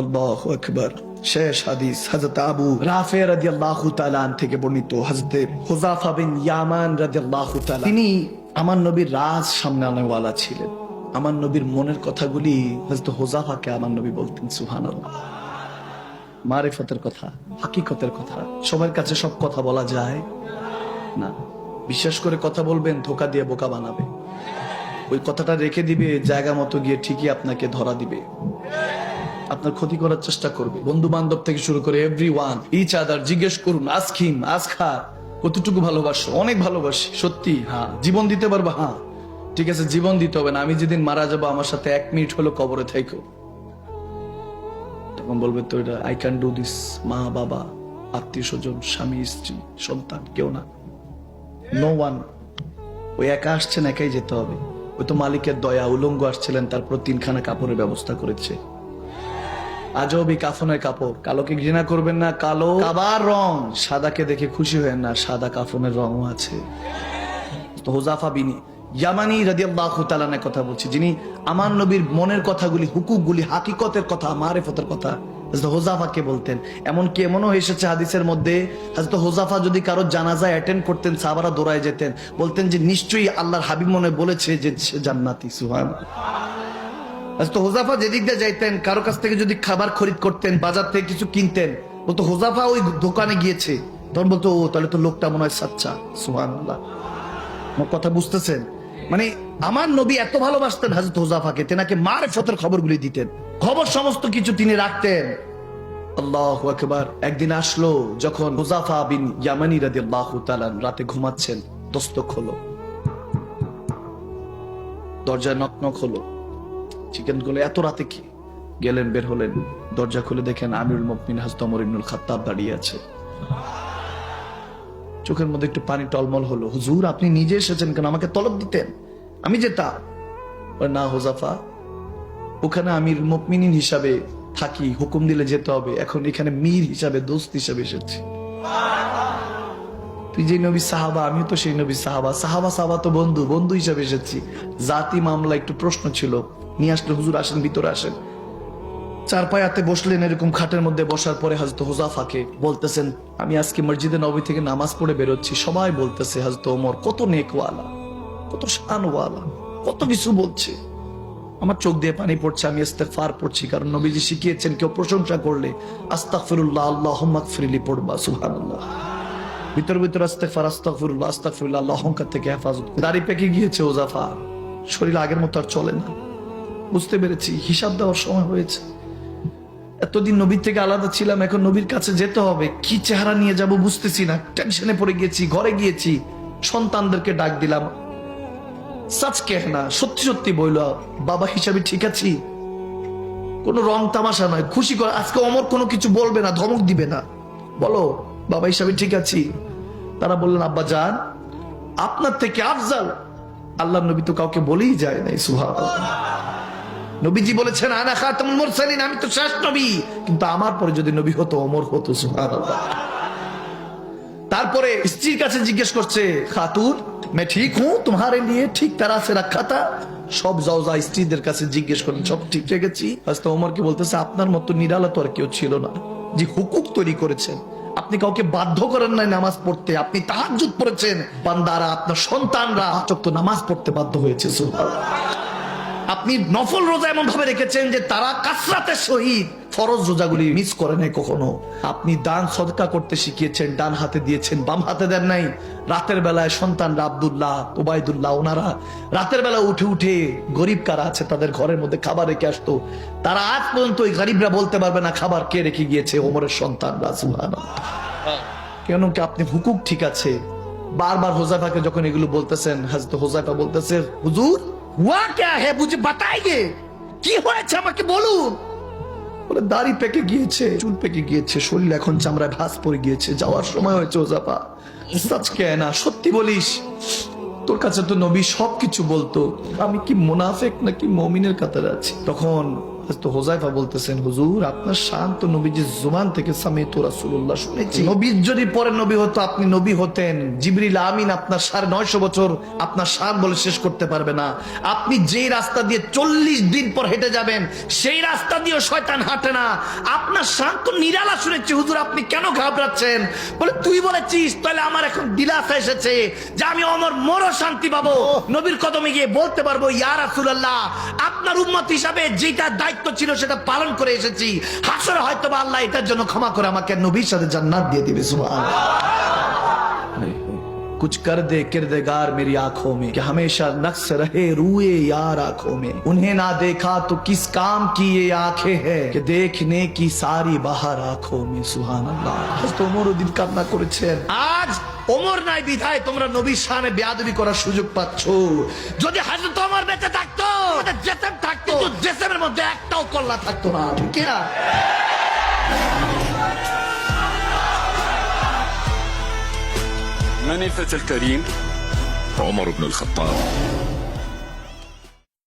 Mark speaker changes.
Speaker 1: আল্লাহু আকবার। শেষ হাদিস হযরত আবু রাফি রাদিয়াল্লাহু তাআলা থেকে বর্ণিত। হযরত হুযাফা বিন ইয়ামান রাদিয়াল্লাহু তাআলা, তিনি আমার নবীর রাজ সামনে আনাওয়ালা ছিলেন। আমার নবীর মনের কথাগুলি হযরত হুযাফাকে আমার নবী বলতেন। সুবহানাল্লাহ। মারিফতের কথা, হাকিকতের কথা। সবার কাছে সব কথা বলা যায় না। বিশ্বাস করে কথা বলবেন, ধোকা দিয়ে বোকা বানাবে। ওই কথাটা রেখে দিবে, জায়গা মতো গিয়ে ঠিকই আপনাকে ধরা দিবে, আপনার ক্ষতি করার চেষ্টা করবে। বন্ধু বান্ধব থেকে শুরু করে এভরিওয়ান, ইচ আদার, জিজ্ঞেস করুন, আস্ক হিম, আস্ক হার, কতটুকু ভালোবাসো? অনেক ভালোবাসি। সত্যি? হ্যাঁ। জীবন দিতে পারবো? হ্যাঁ। ঠিক আছে, জীবন দিতে হবে না, আমি যেদিন মারা যাবো আমার সাথে 1 মিনিট হলো কবরে থাইকো। তখন বলবে তো এটা আই ক্যান ডু দিস। মা বাবা, আত্মীয় স্বজন, স্বামী স্ত্রী সন্তান, কেউ না, নো ওয়ান। ওই একা আসছেন, একাই যেতে হবে। ওই তো মালিকের দয়া, উলঙ্গ আসছিলেন, তারপর 3খানা কাপড়ের ব্যবস্থা করেছে। আজব এই কাফনের কাপড়। কালোকে ঘৃণা করবেন না, কালো কাবার রং। সাদাকে দেখে খুশি হয়েন না, সাদা কাফনের রঙও আছে। তো হুযাফা বিন ইয়ামানি রাদিয়াল্লাহু তাআলা এর কথা বলছি, যিনি আমার নবীর মনের কথাগুলি, হুকুকগুলি, হাকিকতের কথা, মারিফতের কথা হযরত হুযাফাকে বলতেন। এমনকি এমনও এসেছে হাদিসের মধ্যে, হযরত হুযাফা যদি কারো জানাজা অ্যাটেন্ড করতেন, সাহাবারা দৌড়ায় যেতেন, বলতেন যে নিশ্চয়ই আল্লাহর হাবিব মনে বলেছে যে সে জান্নাতি। সুবহানাল্লাহ। হযরত হুযাফা যেদিক দিয়ে যাইতেন, কারো কাছ থেকে যদি খাবার খরিদ করতেন, বাজার থেকে কিছু কিনতেন, বলতো হুযাফা ওই দোকানে গিয়েছে, তখন বলতো ও তাহলে তো লোকটা মনে হয় সাচ্চা। সুবহানাল্লাহ। আমার কথা বুঝতেছেন? মানে আমার নবী এত ভালোবাসতেন হযরত হুযাফাকে, তেনাকে মারিফতের খবরগুলি দিতেন, খবর সমস্ত কিছু তিনি রাখতেন। আল্লাহু আকবার। একদিন আসলো যখন হুযাফা বিন ইয়ামানি রাদিয়াল্লাহু তাআলা রাতে ঘুমাচ্ছেন, দস্তক হলো, দরজায় নক নক হলো। চিকেন গুলো এত রাতে কি? গেলেন, বের হলেন, দরজা খুলে দেখেন আমিরুল মুমিনিন হযরত ওমর ইবনুল খাত্তাব দাঁড়িয়ে আছে। চোখের মধ্যে একটু পানি টলমল হলো। হুজুর, আপনি নিজে এসেছেন কেন? আমাকে তলব দিতেন, আমি যেতাম। না হুযাফা, ওখানে আমির মুমিনিন হিসাবে থাকি, হুকুম দিলে যেতে হবে। এখন এখানে মীর হিসাবে, দোস্ত হিসাবে এসেছি। তুই যে নবী সাহাবা, আমিও তো সেই নবী সাহাবা। সাহাবা সাহাবা তো বন্ধু, বন্ধু হিসাবে এসেছি। জাতি মামলা একটু প্রশ্ন ছিল, নিয়ে আসলে হুজুর আসেন, ভিতরে আসেন। 4 পায়াতে বসলেন, এরকম খাটের মধ্যে বসার পরে হযরত হুযাফাকে বলতেছেন, আমি আজকে মসজিদে নববী থেকে নামাজ পড়ে বেরোচ্ছি, সবাই বলতেছে হযরত ওমর কত নেকওয়ালা, কত শানওয়ালা, কত কিছু বলছে। আমার চোখ দিয়ে পানি পড়ছে, আমি ইস্তেগফার পড়ছি, কারণ নবীজি শিখিয়েছেন কেউ প্রশংসা করলে আস্তাগফিরুল্লাহ আল্লাহুম্মা গফিরলি পড়বা। সুবহানাল্লাহ। ভিতর ভিতর ইস্তেগফার, আস্তাগফিরুল্লাহ আস্তাগফিরুল্লাহ, আল্লাহ অহংকার থেকে হেফাজত। দাড়ি পেকে গিয়েছে হুযাফা, শরীর আগের মতো আর চলে না। বুঝতে পেরেছি হিসাব দেওয়ার সময় হয়েছে। এতদিন নবীর থেকে আলাদা ছিলাম, এখন নবীর কাছে যেতে হবে, কি চেহারা নিয়ে যাব বুঝতেছি না। টেনশনে পড়ে গিয়েছি। ঘরে গিয়েছি, সন্তানদেরকে ডাক দিলাম, সাচ কেহনা, সত্যি সত্যি বইল, বাবা হিসাবে ঠিক আছি, কোনো রং তামাশা নয়, খুশি করে। আজকে ওমর কোনো কিছু বলবে না, ধমক দিবে না, বলো বাবা হিসাবে ঠিক আছি। তারা বললেন, আব্বা জান, আপনার থেকে আফজাল আল্লাহর নবী তো কাউকে বলেই যায় নাই। সুবহানাল্লাহ। নবীজি বলেছেন আনা খাতামুল মুরসালিন, আমি তো শেষ নবী, কিন্তু আমার পরে যদি নবী হতো ওমর হতো। সুবহানাল্লাহ। তারপরে স্ত্রীর কাছে জিজ্ঞেস করছে, খাতুন मैं ठीक हूं, तुम्हारे लिए ठीक तरह से रखा था। সব জাওজা স্ত্রীদের কাছে জিজ্ঞেস করেন, সব ঠিক রেখেছি? হযরত ওমরকে বলতেছে, আপনার মতো নিরালা তো আর কেউ ছিল না, যে হুকুক তৈরি করেছেন। আপনি কাউকে বাধ্য করেন নাই নামাজ পড়তে, আপনি তাহাজ্জুদ পড়েছেন। বান্দারা, আপনার সন্তানরা 5 ওয়াক্ত নামাজ পড়তে বাধ্য হয়েছে। সুবহানাল্লাহ। আপনি নফল রোজা এমন ভাবে রেখেছেন যে তারা কাসরাতের সহিত ফরজ রোজাগুলি মিস করে নাই কখনো। আপনি দান সদকা করতে শিখিয়েছেন, ডান হাতে দিয়েছেন, বাম হাতে দেন নাই। রাতের বেলায় সন্তানরা আব্দুল্লাহ, ওবায়দুল্লাহ, ওনারা রাতের বেলা উঠে উঠে গরিব কারা আছে তাদের ঘরের মধ্যে খাবার রেখে আসতো। তারা আজ পর্যন্ত ওই গরিবরা বলতে পারবে না খাবার কে রেখে গিয়েছে, ওমরের সন্তানরা। সুবহানাল্লাহ। কেন কি আপনি হুকুক ঠিক আছে। বারবার হুযাফাকে যখন এগুলো বলতেছেন, হযরত হুযাফা বলতেছে, হুজুর হুয়া ক্যা হ্যায়, মুঝে বাতাইয়ে, কি হয়েছে আমাকে বলুন। বলে, দাড়ি পেকে গিয়েছে, চুল পেকে গিয়েছে, শরীর এখন চামড়ায় ভাঁজ পড়ে গিয়েছে, যাওয়ার সময় হয়েছে। হুযাফা, সচ কেনা, সত্যি বলিস? তোর কাছে তো নবী সবকিছু বলতো, আমি কি মুনাফিক নাকি মুমিনের কাতারে আছি? তখন তো হোজাইফা বলতেছেন, হুজুর আপনার শান তো নবীজির জুবান থেকে সামিতু রাসূলুল্লাহ শুনেছি। নবী যদি পরে নবী হতো আপনি নবী হতেন। জিবরিল আমিন আপনার 950 বছর আপনার শান বলে শেষ করতে পারবে না। আপনি যে রাস্তা দিয়ে 40 দিন পর হেঁটে যাবেন সেই রাস্তা দিয়ে শয়তান হাঁটে না। আপনার শান তো নিরালা শুনেছি হুজুর, আপনি কেন ঘাবড়াচ্ছেন? বলে তুই বলেছিস, তাহলে আমার এখন দিলাসা এসেছে যে আমি অমর মরো শান্তি পাবো। নবীর কদমে গিয়ে বলতে পারবো, ইয়া রাসূলুল্লাহ আপনার উম্মত হিসাবে যেটা দায়িত্ব ছিল সেটা পালন করে এসেছি। হাসরে হয়তো বা আল্লাহ এটার জন্য ক্ষমা করে আমাকে নবীর সাথে জান্নাত দিয়ে দিবে। সুবহানাল্লাহ। कुछ कर दे किरदेगार मेरी आंखों में कि हमेशा नक्श रहे रूए यार आंखों में। उन्हें ना देखा तो किस काम की ये आंखें हैं कि देखने की सारी बाहर आंखों में। सुभान अल्लाह। হযরত ওমর ওদিন কান্না করেছেন। আজ ওমর নাই বিধায় তোমরা নবীর শানে বেয়াদবি করার সুযোগ পাচ্ছ। যদি হযরত ওমর বেঁচে থাকতো, জেসেম থাকতো, জেসেমের মধ্যে একটাও কল্লা থাকতো না। ঠিক না?
Speaker 2: من الفتى الكريم؟ عمر بن الخطاب.